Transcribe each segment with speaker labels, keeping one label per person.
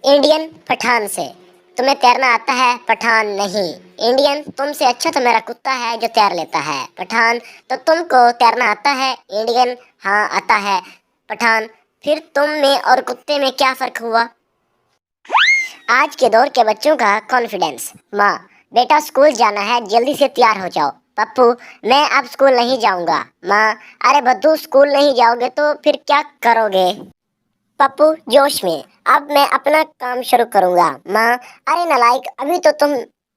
Speaker 1: Indian Pathan से। तुम्हें तैरना आता है? पठान नहीं। इंडियन, तुमसे अच्छा तो मेरा कुत्ता है जो तैर लेता है। पठान, तो तुमको तैरना आता है? इंडियन, हाँ आता है। पठान, फिर तुम में और कुत्ते में क्या फर्क हुआ? आज के दौर के बच्चों का कॉन्फिडेंस। माँ, बेटा स्कूल जाना है, जल्दी से तैयार हो जाओ। पप्पू, मैं अब स्कूल नहीं जाऊंगा। माँ, अरे बद्दू, स्कूल नहीं जाओगे तो फिर क्या करोगे? पप्पू जोश में, अब मैं अपना काम शुरू करूंगा। माँ, अरे नालायक, अभी तो तुम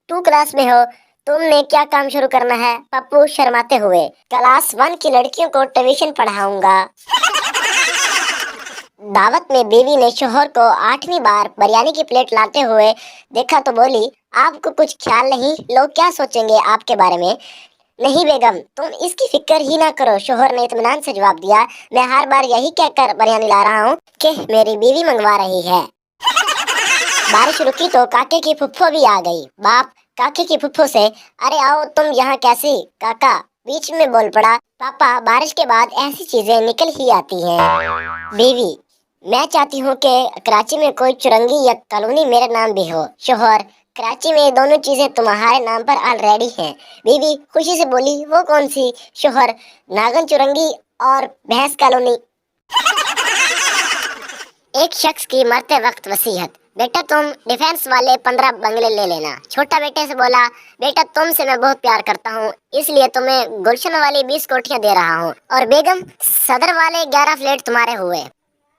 Speaker 1: 2 क्लास में हो, तुमने क्या काम शुरू करना है? पप्पू शर्माते हुए, क्लास 1 की लड़कियों को ट्यूशन पढ़ाऊंगा। दावत में बीवी ने शोहर को 8वीं बार बिरयानी की प्लेट लाते हुए देखा तो बोली, आपको कुछ ख्याल नहीं, लोग क्या सोचेंगे आपके बारे में? नहीं बेगम, तुम इसकी फिक्र ही ना करो, शोहर ने इत्मीनान से जवाब दिया। मैं हर बार यही कहकर बिरयानी ला रहा हूँ कि मेरी बीवी मंगवा रही है। बारिश रुकी तो काके की फुफ्फो भी आ गई। बाप काके की फुफ्फो से, अरे आओ तुम यहाँ कैसी? काका बीच में बोल पड़ा, पापा बारिश के बाद ऐसी चीजें निकल ही आती हैं। बीवी, मैं चाहती हूँ कि कराची में कोई चुरंगी या कॉलोनी मेरे नाम भी हो। शोहर, कराची में दोनों चीजें तुम्हारे नाम पर ऑलरेडी हैं। बीवी खुशी से बोली, वो कौन सी? शोहर, नागन चुरंगी और भैंस कॉलोनी। एक शख्स की मरते वक्त वसीयत, बेटा तुम डिफेंस वाले 15 बंगले ले लेना। छोटा बेटे से बोला, बेटा तुमसे मैं बहुत प्यार करता हूँ, इसलिए तुम्हें गुलशन वाली 20 कोठियाँ दे रहा हूँ, और बेगम सदर वाले 11 फ्लैट तुम्हारे हुए।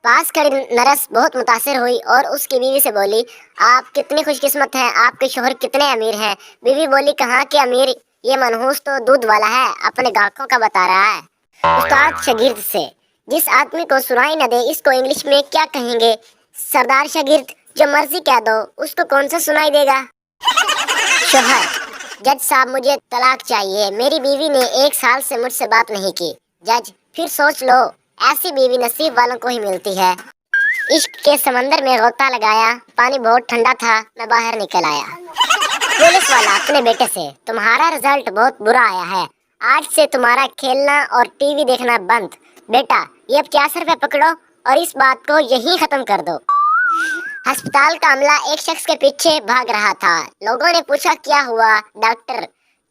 Speaker 1: पास खड़ी नरस बहुत मुतासिर हुई और उसकी बीवी से बोली, आप कितनी खुशकिस्मत हैं, आपके शोहर कितने अमीर हैं। बीवी बोली, कहाँ के अमीर, ये मनहूस तो दूध वाला है, अपने ग्राहकों का बता रहा है। उस्ताद शागिर्द से, जिस आदमी को सुनाई न दे इसको इंग्लिश में क्या कहेंगे? सरदार शागिर्द, जो मर्जी कह दो, उसको कौन सा सुनाई देगा? शोहर, जज साहब मुझे तलाक चाहिए, मेरी बीवी ने 1 साल से मुझसे बात नहीं की। जज, फिर सोच लो, ऐसी बीवी नसीब वालों को ही मिलती है। इश्क के समंदर में गोता लगाया, पानी बहुत ठंडा था, मैं बाहर निकल आया। पुलिस वाला अपने बेटे से, तुम्हारा रिजल्ट बहुत बुरा आया है, आज से तुम्हारा खेलना और टीवी देखना बंद। बेटा ये 50 रुपए पकड़ो और इस बात को यहीं खत्म कर दो। अस्पताल का अमला एक शख्स के पीछे भाग रहा था। लोगों ने पूछा, क्या हुआ? डॉक्टर,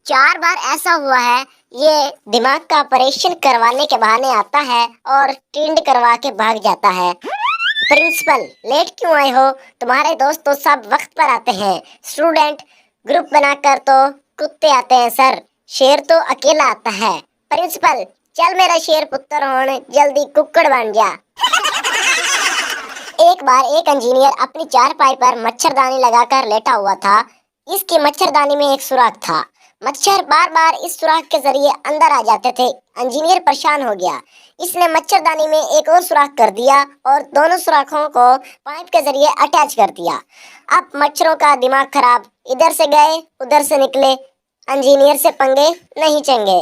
Speaker 1: 4 बार ऐसा हुआ है, ये दिमाग का ऑपरेशन करवाने के बहाने आता है और टिंड करवा के भाग जाता है। प्रिंसिपल, लेट क्यों आए हो? तुम्हारे दोस्त तो सब वक्त पर आते हैं। स्टूडेंट, ग्रुप बनाकर तो कुत्ते आते हैं सर, शेर तो अकेला आता है। प्रिंसिपल, चल मेरा शेर पुत्र होने, जल्दी कुक्कड़ बन जा। एक बार एक इंजीनियर अपनी चारपाई पर मच्छरदानी लगाकर लेटा हुआ था। इसकी मच्छरदानी में एक सुराख था, मच्छर बार बार इस सुराख के जरिए अंदर आ जाते थे। इंजीनियर परेशान हो गया, इसने मच्छरदानी में एक और सुराख कर दिया और दोनों सुराखों को पाइप के जरिए अटैच कर दिया। अब मच्छरों का दिमाग खराब, इधर से गए उधर से निकले, इंजीनियर से पंगे नहीं चंगे।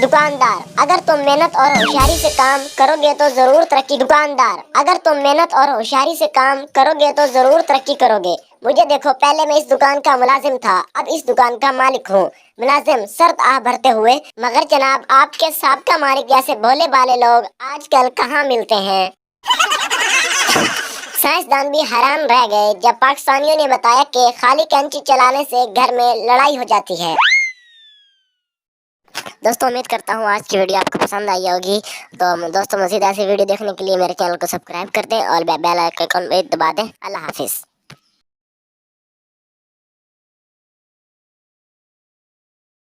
Speaker 1: दुकानदार, अगर तुम मेहनत और होशियारी से काम करोगे तो जरूर तरक्की। दुकानदार, अगर तुम मेहनत और होशियारी से काम करोगे तो जरूर तरक्की करोगे। मुझे देखो, पहले मैं इस दुकान का मुलाजिम था, अब इस दुकान का मालिक हूँ। मुलाजिम शर्त आह भरते हुए, मगर जनाब आपके साबका मालिक जैसे भोले भाले लोग आजकल कहाँ मिलते हैं? साइंसदान भी हैरान रह गए जब पाकिस्तानियों ने बताया कि खाली कैंची चलाने से घर में लड़ाई हो जाती है। दोस्तों उम्मीद करता हूँ आज की वीडियो आपको पसंद आई होगी। तो दोस्तों मज़ीद ऐसी वीडियो देखने के लिए मेरे चैनल को सब्सक्राइब कर दें और बेल आइकन दबा दें। अल्लाह हाफिज़।